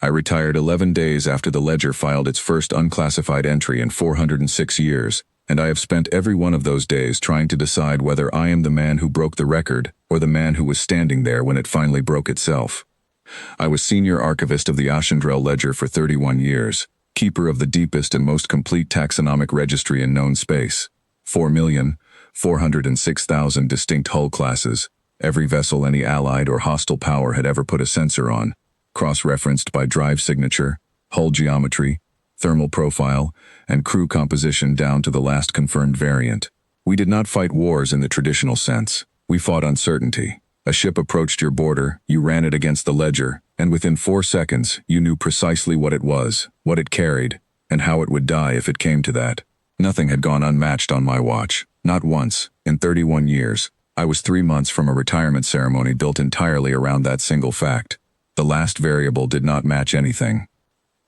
I retired 11 days after the ledger filed its first unclassified entry in 406 years, and I have spent every one of those days trying to decide whether I am the man who broke the record or the man who was standing there when it finally broke itself. I was senior archivist of the Ashendrel ledger for 31 years, keeper of the deepest and most complete taxonomic registry in known space. 4,406,000 distinct hull classes, every vessel any allied or hostile power had ever put a sensor on, cross-referenced by drive signature, hull geometry, thermal profile, and crew composition down to the last confirmed variant. We did not fight wars in the traditional sense. We fought uncertainty. A ship approached your border, you ran it against the ledger, and within 4 seconds, you knew precisely what it was, what it carried, and how it would die if it came to that. Nothing had gone unmatched on my watch. Not once, in 31 years. I was 3 months from a retirement ceremony built entirely around that single fact. The last variable did not match anything.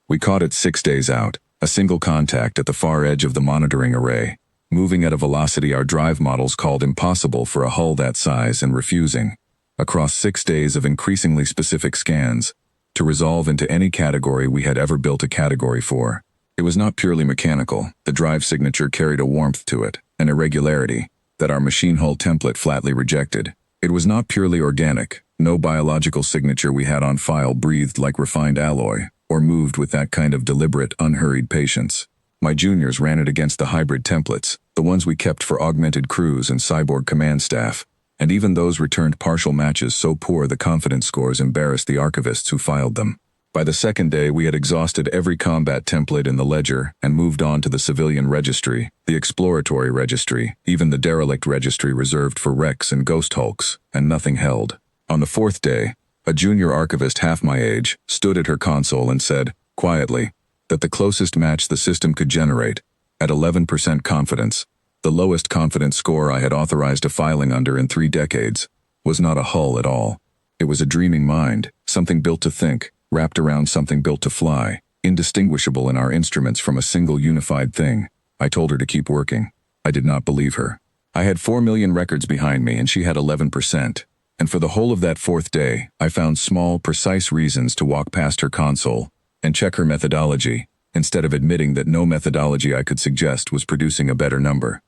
We caught it 6 days out, a single contact at the far edge of the monitoring array, moving at a velocity our drive models called impossible for a hull that size and refusing, across 6 days of increasingly specific scans, to resolve into any category we had ever built a category for. It was not purely mechanical. The drive signature carried a warmth to it, an irregularity, that our machine hull template flatly rejected. It was not purely organic. No biological signature we had on file breathed like refined alloy, or moved with that kind of deliberate, unhurried patience. My juniors ran it against the hybrid templates, the ones we kept for augmented crews and cyborg command staff, and even those returned partial matches so poor the confidence scores embarrassed the archivists who filed them. By the second day, we had exhausted every combat template in the ledger and moved on to the civilian registry, the exploratory registry, even the derelict registry reserved for wrecks and ghost hulks, and nothing held. On the 4th day, a junior archivist half my age stood at her console and said, quietly, that the closest match the system could generate, at 11% confidence, the lowest confidence score I had authorized a filing under in 3 decades, was not a hull at all. It was a dreaming mind, something built to think, wrapped around something built to fly, indistinguishable in our instruments from a single unified thing. I told her to keep working. I did not believe her. I had 4 million records behind me and she had 11%. And for the whole of that 4th day, I found small, precise reasons to walk past her console and check her methodology, instead of admitting that no methodology I could suggest was producing a better number.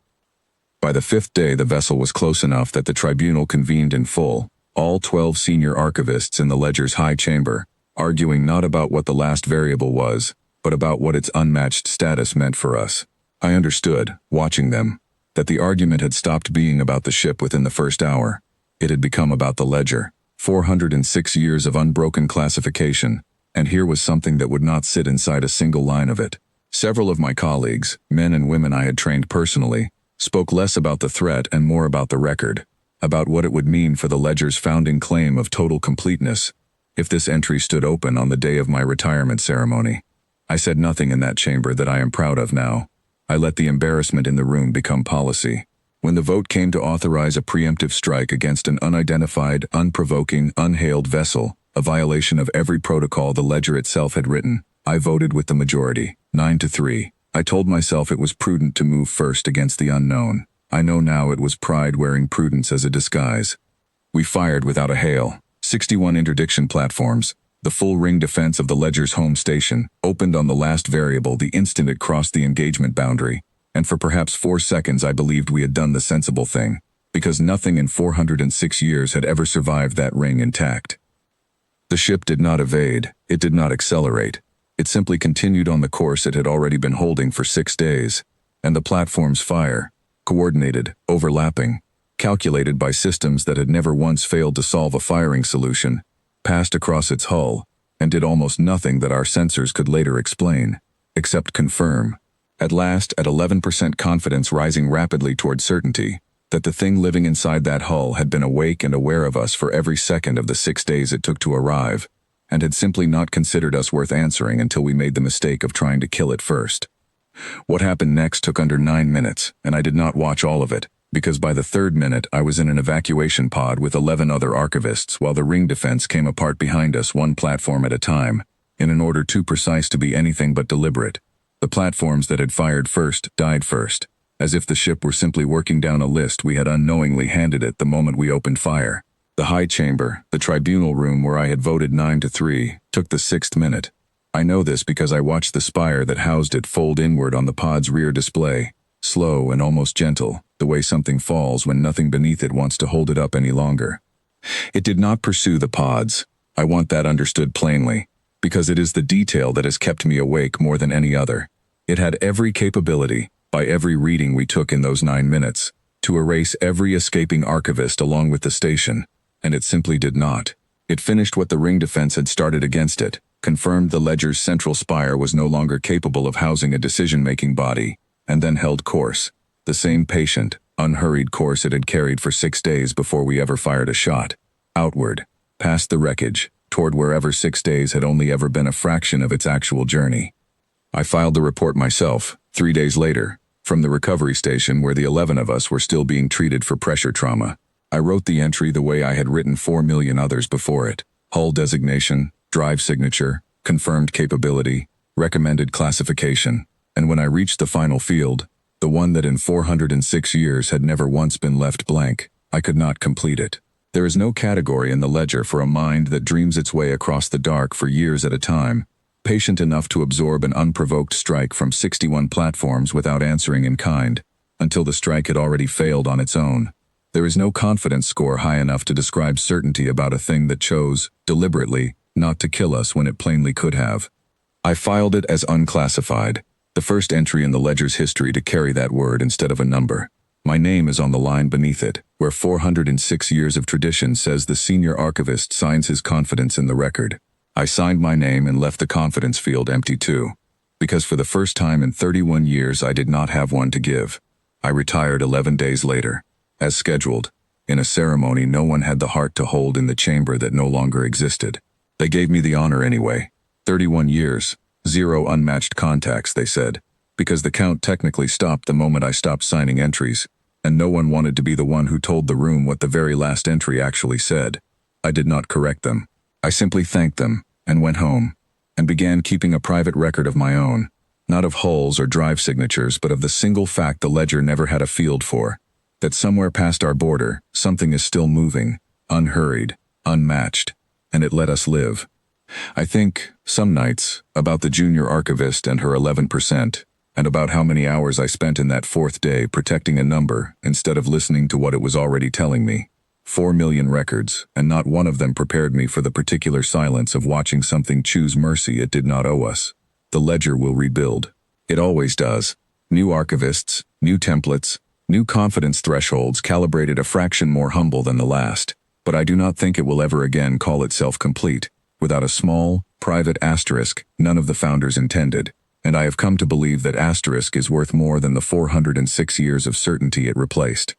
By the 5th day, the vessel was close enough that the tribunal convened in full, all 12 senior archivists in the ledger's high chamber, arguing not about what the last variable was, but about what its unmatched status meant for us. I understood, watching them, that the argument had stopped being about the ship within the first hour. It had become about the ledger. 406 years of unbroken classification, and here was something that would not sit inside a single line of it. Several of my colleagues, men and women I had trained personally, spoke less about the threat and more about the record, about what it would mean for the ledger's founding claim of total completeness, if this entry stood open on the day of my retirement ceremony. I said nothing in that chamber that I am proud of now. I let the embarrassment in the room become policy. When the vote came to authorize a preemptive strike against an unidentified, unprovoking, unhailed vessel, a violation of every protocol the ledger itself had written, I voted with the majority, 9-3. I told myself it was prudent to move first against the unknown. I know now it was pride wearing prudence as a disguise. We fired without a hail. 61 interdiction platforms, the full ring defense of the ledger's home station, opened on the last variable the instant it crossed the engagement boundary, and for perhaps 4 seconds I believed we had done the sensible thing, because nothing in 406 years had ever survived that ring intact. The ship did not evade, it did not accelerate, it simply continued on the course it had already been holding for 6 days, and the platform's fire, coordinated, overlapping, calculated by systems that had never once failed to solve a firing solution, passed across its hull, and did almost nothing that our sensors could later explain, except confirm, at last at 11% confidence rising rapidly toward certainty, that the thing living inside that hull had been awake and aware of us for every second of the 6 days it took to arrive, and had simply not considered us worth answering until we made the mistake of trying to kill it first. What happened next took under 9 minutes, and I did not watch all of it, because by the 3rd minute I was in an evacuation pod with 11 other archivists while the ring defense came apart behind us 1 platform at a time, in an order too precise to be anything but deliberate. The platforms that had fired first died first, as if the ship were simply working down a list we had unknowingly handed it the moment we opened fire. The The high chamber, the tribunal room where I had voted 9-3, took the 6th minute. I know this because I watched the spire that housed it fold inward on the pod's rear display, slow and almost gentle, the way something falls when nothing beneath it wants to hold it up any longer. It did not pursue the pods. I want that understood plainly, because it is the detail that has kept me awake more than any other. It had every capability, by every reading we took in those 9 minutes, to erase every escaping archivist along with the station, and it simply did not. It finished what the ring defense had started against it, confirmed the ledger's central spire was no longer capable of housing a decision-making body, and then held course, the same patient, unhurried course it had carried for 6 days before we ever fired a shot, outward, past the wreckage, toward wherever 6 days had only ever been a fraction of its actual journey. I filed the report myself, 3 days later, from the recovery station where the 11 of us were still being treated for pressure trauma. I wrote the entry the way I had written 4 million others before it: hull designation, drive signature, confirmed capability, recommended classification, and when I reached the final field, the one that in 406 years had never once been left blank, I could not complete it. There is no category in the ledger for a mind that dreams its way across the dark for years at a time, patient enough to absorb an unprovoked strike from 61 platforms without answering in kind, until the strike had already failed on its own. There is no confidence score high enough to describe certainty about a thing that chose, deliberately, not to kill us when it plainly could have. I filed it as unclassified, the first entry in the ledger's history to carry that word instead of a number. My name is on the line beneath it, where 406 years of tradition says the senior archivist signs his confidence in the record. I signed my name and left the confidence field empty too, because for the first time in 31 years I did not have one to give. I retired 11 days later, as scheduled, in a ceremony no one had the heart to hold in the chamber that no longer existed. They gave me the honor anyway. 31 years, 0 unmatched contacts, they said, because the count technically stopped the moment I stopped signing entries, and no one wanted to be the one who told the room what the very last entry actually said. I did not correct them. I simply thanked them, and went home, and began keeping a private record of my own, not of hulls or drive signatures, but of the single fact the ledger never had a field for, that somewhere past our border, something is still moving, unhurried, unmatched, and it let us live. I think, some nights, about the junior archivist and her 11%, and about how many hours I spent in that 4th day protecting a number instead of listening to what it was already telling me. 4 million records, and not one of them prepared me for the particular silence of watching something choose mercy it did not owe us. The ledger will rebuild. It always does. New archivists, new templates, new confidence thresholds calibrated a fraction more humble than the last, but I do not think it will ever again call itself complete, without a small, private asterisk none of the founders intended, and I have come to believe that asterisk is worth more than the 406 years of certainty it replaced.